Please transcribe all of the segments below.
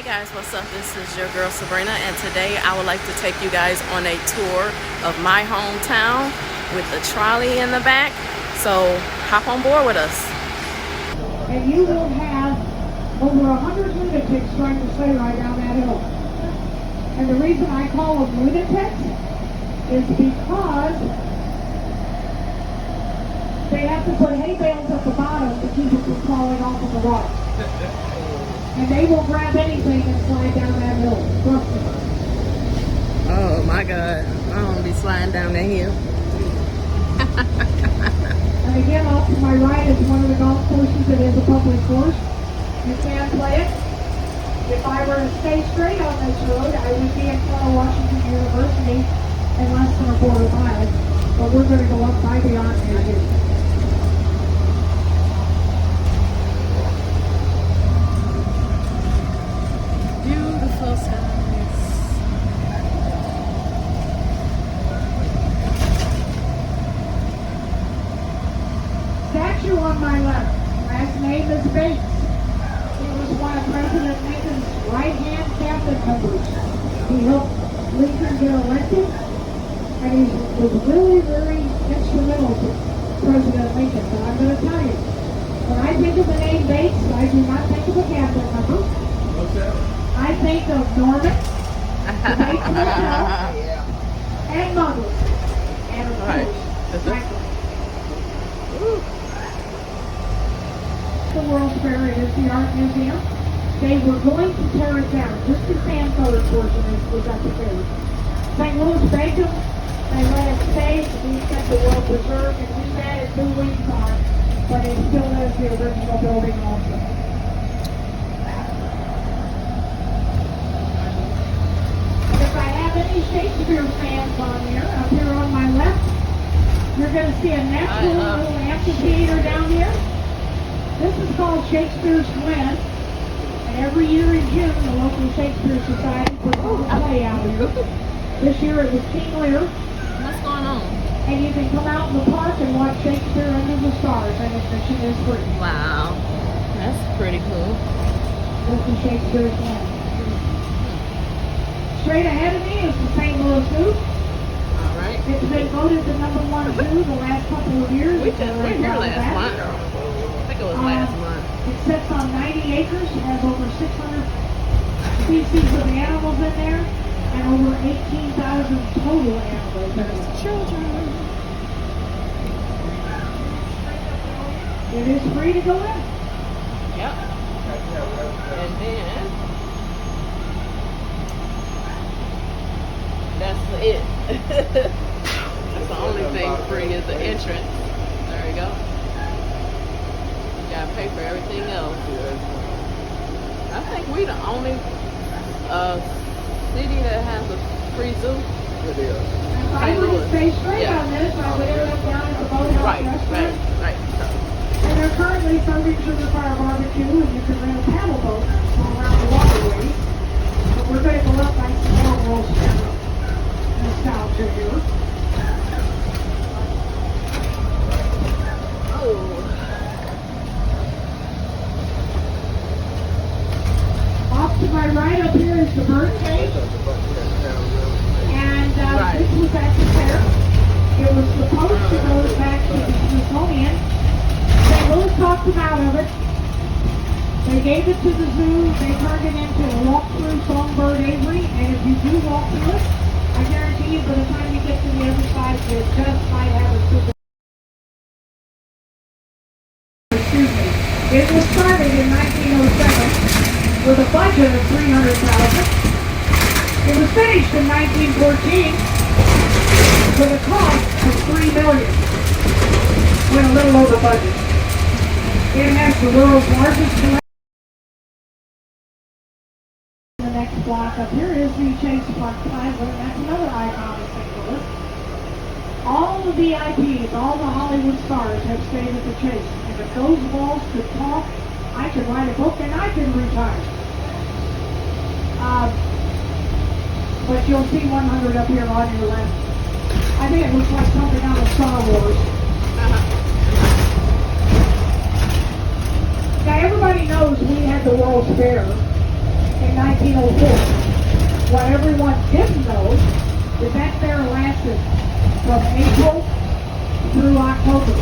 Guys, what's up? This is your girl Sabrina, and today I would like to take you guys on a tour of my hometown with the trolley in the back. So hop on board with us. And you will have over 100 lunatics trying to sleigh ride down that hill. And the reason I call them lunatics is because they have to put hay bales at the bottom to keep it from falling off of the rock. And they will grab anything and slide down that hill. Trust me. Oh my God, I don't want to be sliding down that hill. And again, off to my right is one of the golf courses that is a public course. You can play it. If I were to stay straight on this road, I would be in front of Washington University in less than a quarter mile. But we're going to go up by beyond here. Beautiful skies. Statue on my left. Last name is Bates. He was one of President Lincoln's right-hand cabinet members. He helped Lincoln get elected, and he was really, really instrumental to President Lincoln. But I'm going to tell you, when I think of the name Bates, I do not think of a cabinet member. What's that? I think of Norman, the Bates Hotel, and Mother, and of course, Franklin. The World's Fair is the art museum. They were going to tear it down. Just the sand-colored portion was at the fair. St. Louis Bacon, they let it stay. We kept the world preserved, and we added new wings on it, but it still is the original building also. And if I have any Shakespeare fans on here, up here on my left, you're going to see a natural little amphitheater down here. This is called Shakespeare's Glen, and every year in June, the local Shakespeare Society puts on a play out here. This year it was King Lear. What's going on? And you can come out in the park and watch Shakespeare Under the Stars, and admission is free. Wow, that's pretty cool. This is Shakespeare's Glen. Straight ahead of me is the St. Louis Zoo. All right. It's been voted the #1 zoo the last couple of years. We were here last month. I think it was last month. It sits on 90 acres. It has over 600 species of animals in there, and over 18,000 total animals in it. Children. It is free to go in. Yep. And then that's it. That's the only thing free is the entrance. There you go. You gotta pay for everything else. I think we the only city that has a free zoo. It is. If I were to stay straight on this, I would end up down at the Boathouse restaurant. Right. And they're currently serving sugar fire barbecue, and you can rent a paddle boat around the waterway. But we're going to go up by some more nostalgia here. Off to my right up here is the bird cage. And this was at the fair. It was supposed to go back to the Smithsonian. St. Louis talked them out of it. They gave it to the zoo. They turned it into a walk-through Songbird Avery. And if you do walk through it, I guarantee you by the time you get to the other side, you just might have a super. Excuse me. It was started in 1907 with a budget of $300,000. It was finished in 1914 with a cost of $3 million. Went a little over budget. It has the world's largest collection. The next block up here is the Chase Park Plaza, and that's another icon of St. Louis. All the VIPs, all the Hollywood stars have stayed at the Chase. And if those walls could talk, I could write a book and I could retire. But you'll see 100 up here on your left. I think it looks like something out of Star Wars. Now everybody knows we had the World's Fair in 1904. What everyone didn't know is that fair lasted from April through October.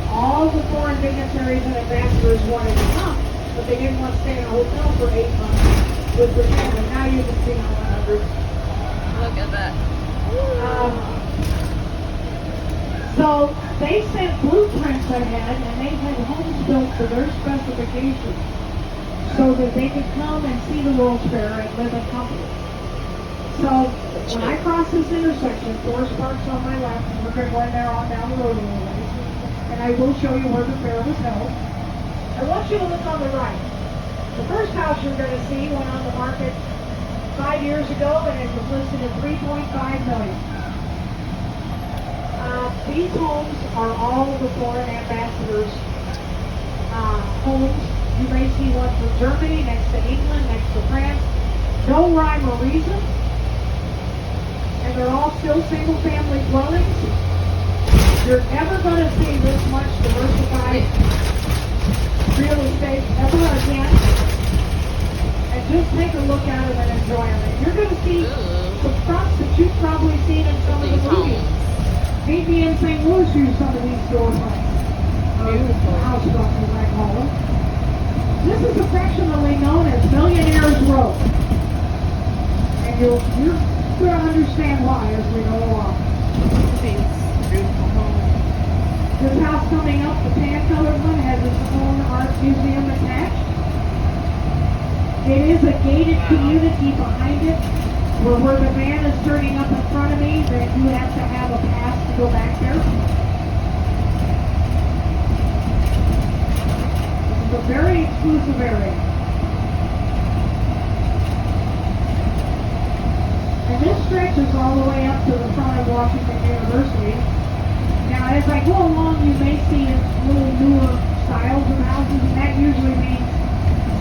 All the foreign dignitaries and ambassadors wanted to come, but they didn't want to stay in a hotel for 8 months with their family. Now you can see how 100. Look at that. So they sent blueprints ahead, and they had homes built to their specifications so that they could come and see the World's Fair and live in comfort. So when I cross this intersection, Forest Park's on my left, and we're going to go in there on down the road a little ways, and I will show you where the fair was held. I want you to look on the right. The first house you're going to see went on the market 5 years ago, and it was listed at $3.5 million. These homes are all the foreign ambassadors' homes. You may see one from Germany, next to England, next to France. No rhyme or reason. And they're all still single-family dwellings. You're never going to see this much diversified real estate ever again. And just take a look at them and enjoy them. And you're going to see some fronts that you've probably seen in some of the movies. Meet me in St. Louis use some of these storefronts. House fronts, as I call them. This is affectionately known as Millionaire's Row. And you're going to understand why as we go along. Beautiful home. This house coming up, the tan-colored one, has its own art museum attached. It is a gated community behind it. Where the van is turning up in front of me, then you have to have a pass to go back there. This is a very exclusive area. And this stretches all the way up to the front of Washington University. Now, as I go along, you may see little newer styles of houses, and that usually means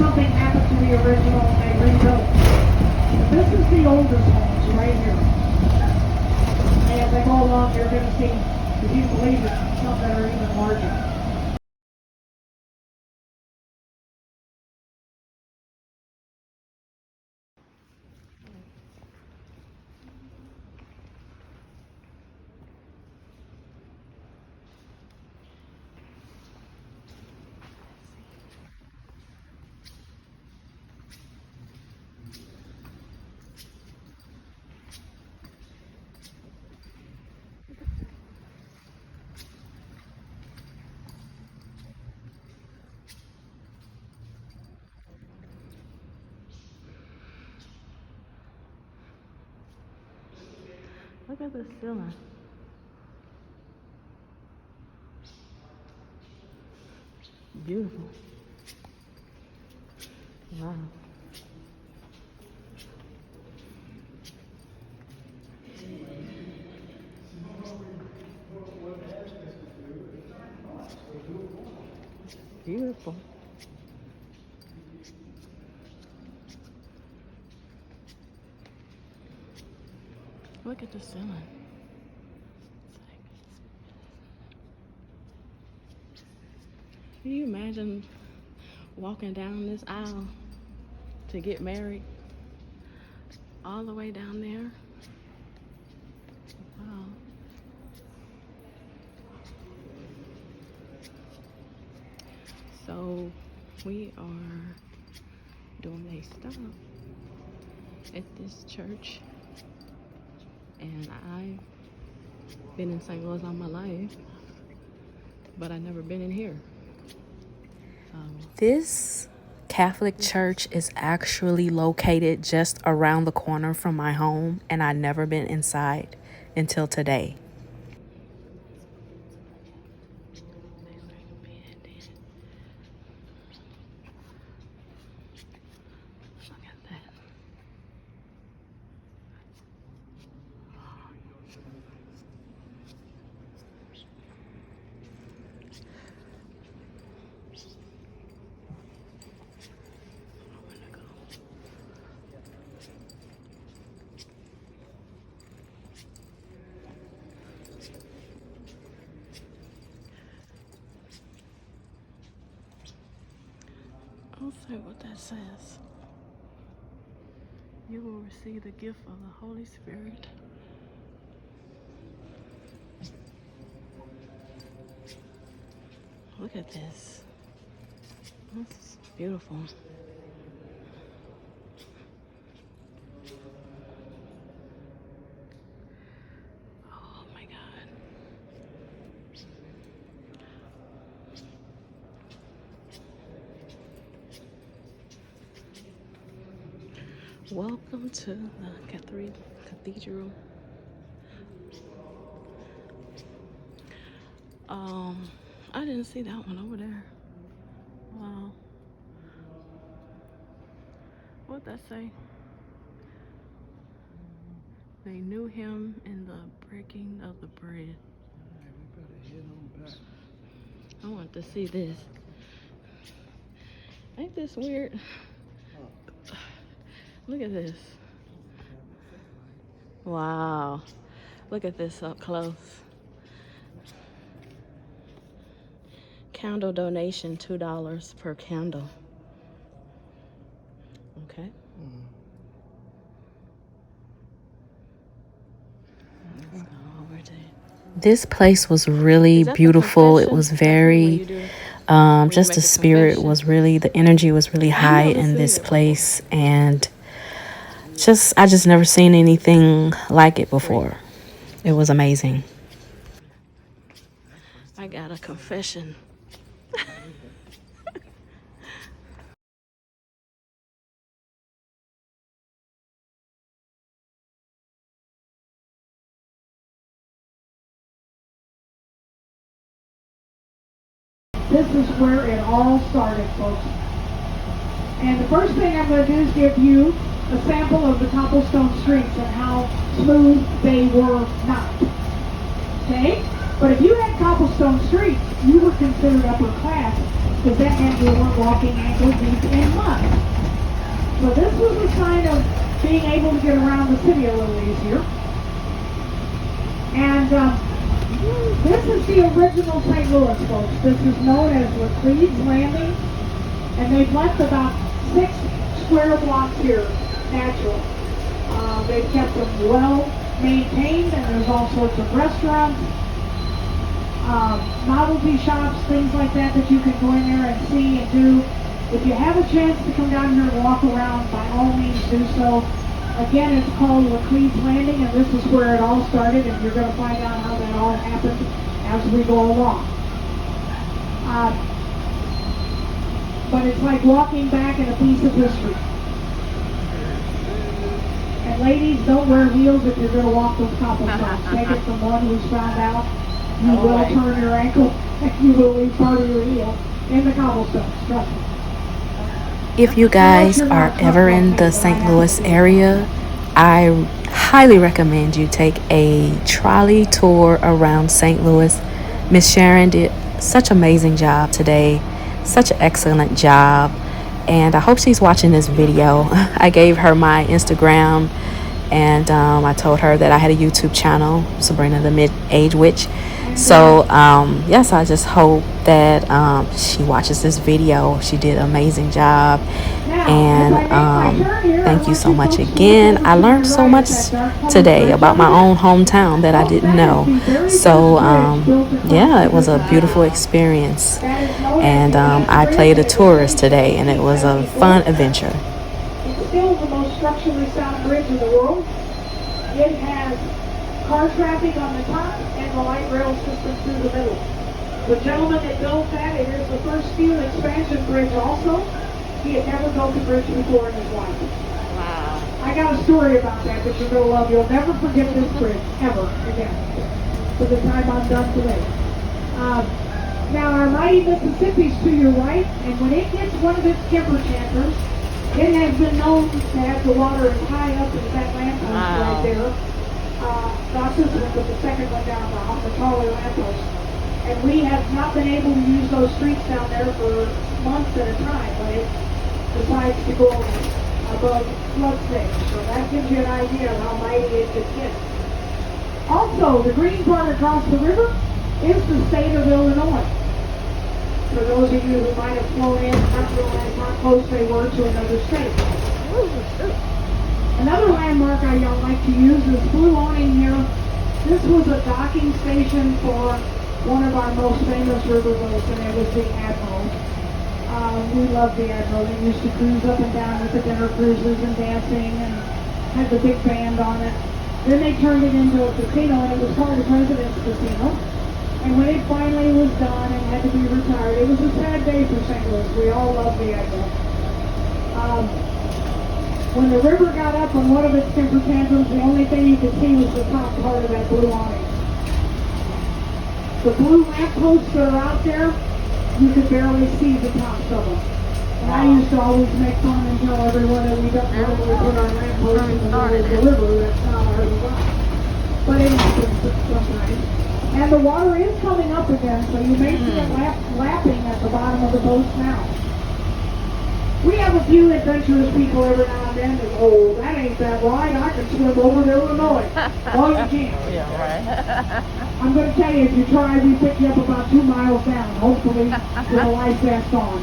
something happened to the original and they rebuilt. This is the oldest homes right here. And as I go along, you're going to see, if you believe it, some that are even larger. Look at the ceiling. Beautiful. Wow. Beautiful. Look at the ceiling. Can you imagine walking down this aisle to get married? All the way down there? Wow. So we are doing a stop at this church, and I've been in St. Louis all my life, but I've never been in here. This Catholic church is actually located just around the corner from my home, and I've never been inside until today. Look at that. I'll see what that says. you will receive the gift of the Holy Spirit. Look at this. This is beautiful. Oh my God. Welcome to the Cathedral. I didn't see that one over there. Wow. What'd that say? They knew him in the breaking of the bread. I want to see this. Ain't this weird? Look at this. Wow. Look at this up close. Candle donation, $2 per candle. Okay. Let's go over to this place was really beautiful. It was very just the spirit was really, the energy was really high in this place, and I just never seen anything like it before. It was amazing. I got a confession. This is where it all started, folks. And the first thing I'm going to do is give you a sample of the cobblestone streets and how smooth they were not. Okay? But if you had cobblestone streets, you were considered upper class, because that meant you weren't walking ankle deep in mud. So this was a sign of being able to get around the city a little easier. And this is the original St. Louis, folks. This is known as Laclede's Landing, and they've left about 6 square blocks here, natural. They've kept them well maintained, and there's all sorts of restaurants, novelty shops, things like that you can go in there and see and do. If you have a chance to come down here and walk around, by all means do so. Again, it's called Laclede's Landing, and this is where it all started, and you're going to find out how that all happened as we go along. But it's like walking back in a piece of history. And ladies, don't wear heels if you're going to walk those cobblestones. Take it from one who's found out you will turn your ankle and you will leave part of your heel in the cobblestones. Trust me. If you guys are ever in the St. Louis area, I highly recommend you take a trolley tour around St. Louis. Miss Sharon did such an amazing job today, such an excellent job, and I hope she's watching this video. I gave her my Instagram, and I told her that I had a YouTube channel, Sabrina the Mid-Age Witch. So yes, I just hope that she watches this video. She did an amazing job, and thank you so much again. I learned so much today about my own hometown that I didn't know. So yeah, it was a beautiful experience, and I played a tourist today, and it was a fun adventure. It's still the most structurally sound bridge in the world. It has car traffic on the top and the light rail system through the middle. The gentleman that built that, it is the first steel expansion bridge also. He had never built a bridge before in his life. Wow. I got a story about that you're going to love. You'll never forget this bridge, ever again, for the time I'm done today. Now our mighty Mississippi's to your right, and when it gets one of its timber chanters, it has been known to have the water as high up as that lamppost right there. Not this one, but the second one down on the Trolley lamppost. And we have not been able to use those streets down there for months at a time, but it decides to go above flood stage. So that gives you an idea of how mighty it could get. Also, the green part across the river is the state of Illinois. For those of you who might have flown in and not realize how close they were to another state. Another landmark I like to use is blue awning here. This was a docking station for one of our most famous riverboats, and it was the Admiral. We loved the Admiral. They used to cruise up and down with the dinner cruises and dancing and had the big band on it. Then they turned it into a casino, and it was called the President's Casino. And when it finally was done and had to be retired, it was a sad day for St. Louis. We all loved the Admiral. When the river got up on one of its temper tantrums, the only thing you could see was the top part of that blue awning. The blue lampposts that are out there, you could barely see the tops of them. And I used to always make fun and tell everyone that we don't normally put our lampposts in the middle of the river. That's not our design. But it happens sometimes. And the water is coming up again, so you may see it lapping at the bottom of the boats now. We have a few adventurous people every now and then that, oh, that ain't that wide, I can swim over to Illinois. Oh, you can't. Yeah, right. I'm going to tell you, if you try, we pick you up about 2 miles down, hopefully with a life vest on.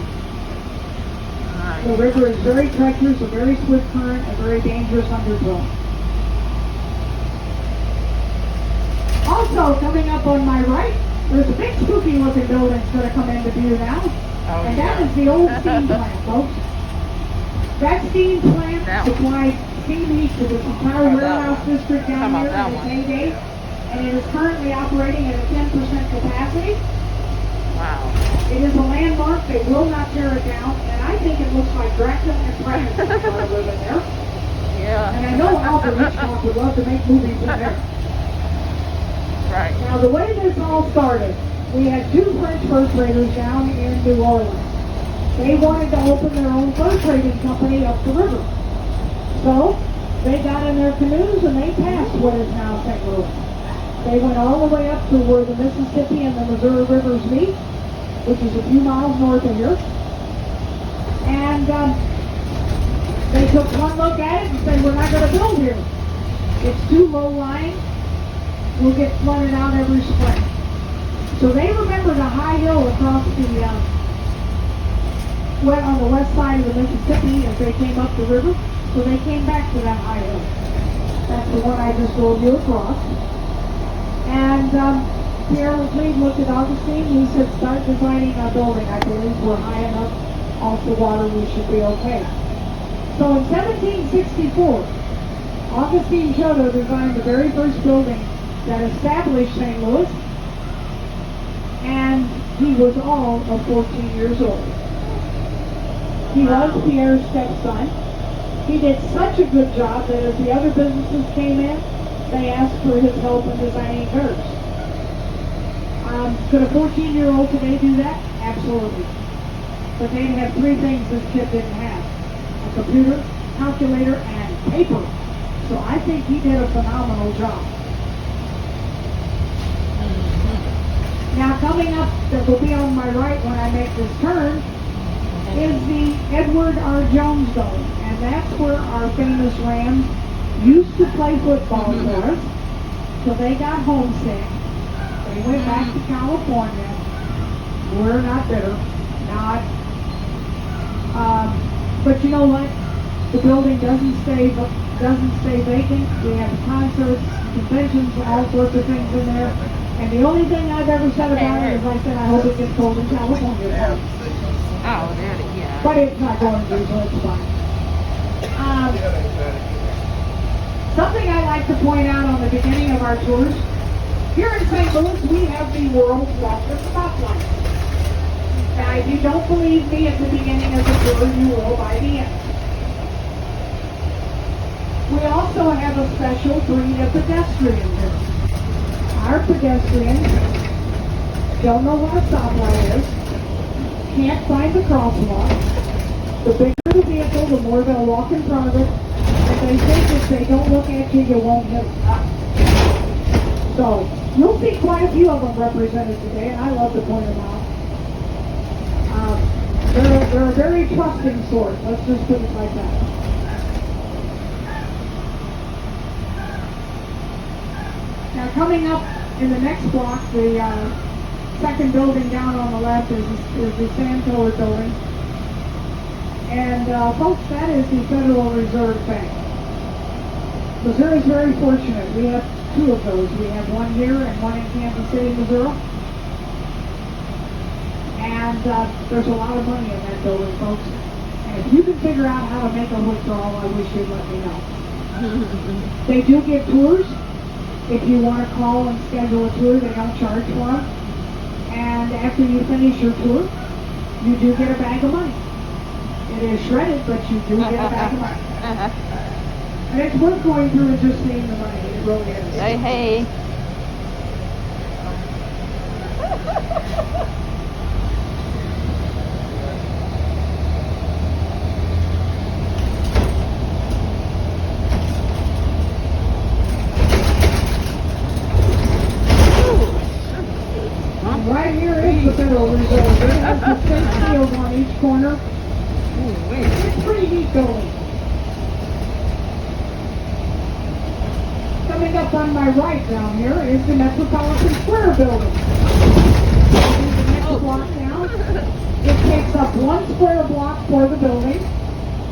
The river is very treacherous, a very swift current, a very dangerous undertow. Also, coming up on my right, there's a big spooky looking building that's going to come into view now. And that is the old steam plant, folks. That steam plant supplied steam heat to this entire warehouse district down here in its heyday. And it is currently operating at a 10% capacity. Wow. It is a landmark. They will not tear it down. And I think it looks like Dracula and Frankenstein are living there. Yeah. And I know Alfred Hitchcock would love to make movies in there. Right. Now, the way this all started, we had 2 French fur traders down in New Orleans. They wanted to open their own fur trading company up the river. So, they got in their canoes and they passed what is now St. Louis. They went all the way up to where the Mississippi and the Missouri rivers meet, which is a few miles north of here. And they took one look at it and said, we're not going to build here. It's too low lying. We'll get flooded out every spring. So they remembered a high hill across the, on the west side of the Mississippi as they came up the river. So they came back to that high hill. That's the one I just drove you across. And Pierre Laclede looked at Augustine. He said, start designing our building. I believe we're high enough off the water. We should be okay. So in 1764, Augustine Chouteau designed the very first building that established St. Louis. And he was all of 14 years old. He was Pierre's stepson. He did such a good job that as the other businesses came in, they asked for his help in designing theirs. Could a 14-year-old today do that? Absolutely. But they'd have 3 things this kid didn't have. A computer, calculator, and paper. So I think he did a phenomenal job. Now coming up, that will be on my right when I make this turn, is the Edward R. Jones Dome. And that's where our famous Rams used to play football for us. So they got homesick. They went back to California. We're not bitter. Not. But you know what? The building doesn't stay vacant. We have concerts, conventions, all sorts of things in there. And the only thing I've ever said about it is I said I hope it gets cold in California. Oh, there it is. Yeah. But it's not going to, so it's fine. Something I like to point out on the beginning of our tours, here in St. Louis, we have the world's longest stoplight. Now, if you don't believe me at the beginning of the tour, you will by the end. We also have a special breed of pedestrians here. Our pedestrians don't know what a stoplight is, can't find the crosswalk. The bigger the vehicle, the more they'll walk in front of it. And they think if they don't look at you, you won't hit them. So, you'll see quite a few of them represented today, and I love to point them out. They're a very trusting sort, let's just put it like that. Now coming up in the next block, the second building down on the left is the Sand Pillar building. And folks, that is the Federal Reserve Bank. Missouri is very fortunate. We have two of those. We have one here and one in Kansas City, Missouri. And there's a lot of money in that building, folks. And if you can figure out how to make a withdrawal, I wish you'd let me know. They do give tours. If you want to call and schedule a tour, they don't charge for them. And after you finish your tour, you do get a bag of money. It is shredded, but you do get a bag of money. And it's worth going through and just seeing the money. It really is. Hey, hey. Right here is the Federal Reserve. It has the state seals on each corner. It's a pretty neat building. Coming up on my right down here is the Metropolitan Square building. The next block now. It takes up 1 square block for the building.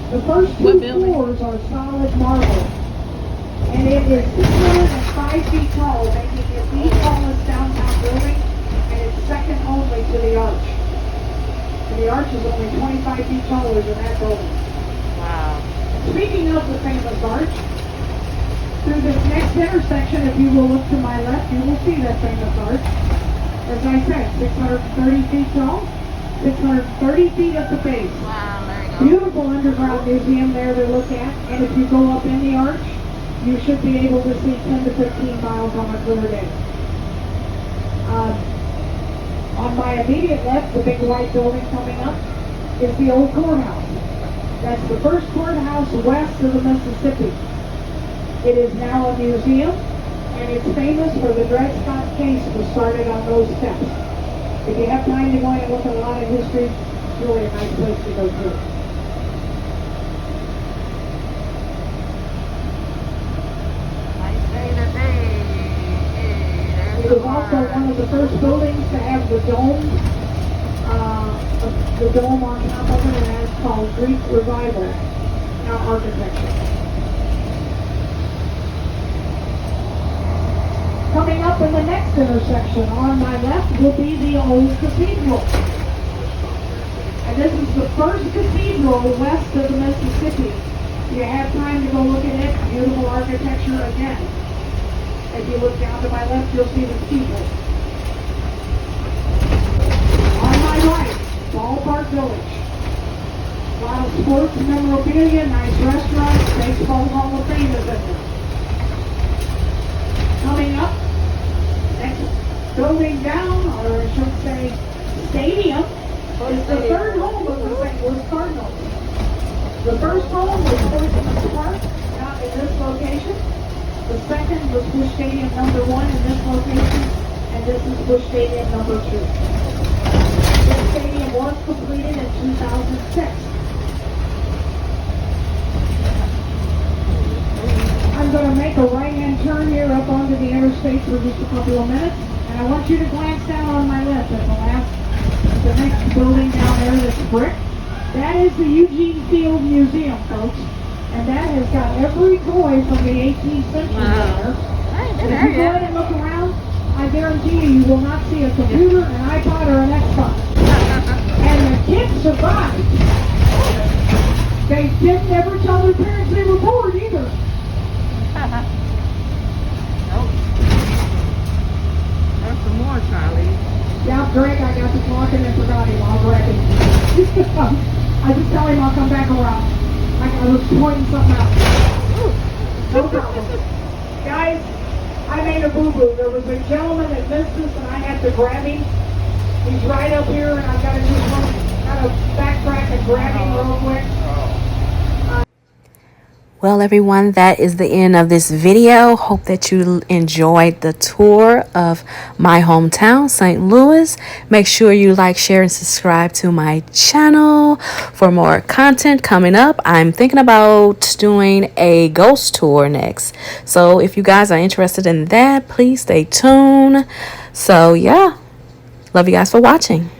The first 2 floors are solid marble. And it is 605 feet tall, making it the tallest downtown building. And it's second only to the arch. And the arch is only 25 feet taller than that building. Wow. Speaking of the famous arch, through this next intersection, if you will look to my left, you will see that famous arch. As I said, 630 feet tall, 630 feet at the base. Wow, there you go. Beautiful underground museum there to look at. And if you go up in the arch, you should be able to see 10 to 15 miles on a clear day. On my immediate left, the big white building coming up, is the old courthouse. That's the first courthouse west of the Mississippi. It is now a museum, and it's famous for the Dred Scott case that was started on those steps. If you have time to go in and look at a lot of history, it's really a nice place to go through. Nice day today. Hey, It was also one of the first buildings to have the dome on top of it, and that's called Greek Revival architecture. Coming up in the next intersection on my left will be the old cathedral. And this is the first cathedral west of the Mississippi. If you have time to go look at it, beautiful architecture again. If you look down to my left, you'll see the steeple. On my right, Ballpark Village. A lot of sports memorabilia, nice restaurants, Baseball Hall of Fame is in there. Coming up, next building down, or I should say stadium, is the third home of the St. Louis Cardinals. The first home was Sportsman's Park, out in this location. The second was Busch Stadium number 1 in this location, and this is Busch Stadium number 2. This stadium was completed in 2006. I'm going to make a right-hand turn here up onto the interstate for just a couple of minutes, and I want you to glance down on my left at the next building down there that's brick. That is the Eugene Field Museum, folks, and that has got every toy from the 18th century there. Hey, And if you go in and look around, I guarantee you will not see a computer, an iPod, or an Xbox. And the kids survived. They didn't ever tell their parents they were bored either. Nope. There's some more, Charlie. Yeah, Greg, I got to talking and forgot him. I'll grab him. I just tell him I'll come back around. I was pointing something out. No problem. Guys, I made a boo-boo. There was a gentleman that missed us and I had to grab him. He's right up here and I've got to backtrack and grab him real quick. Well, everyone, that is the end of this video. Hope that you enjoyed the tour of my hometown, St. Louis. Make sure you like, share, and subscribe to my channel for more content coming up. I'm thinking about doing a ghost tour next. So if you guys are interested in that, please stay tuned. So, yeah, love you guys for watching.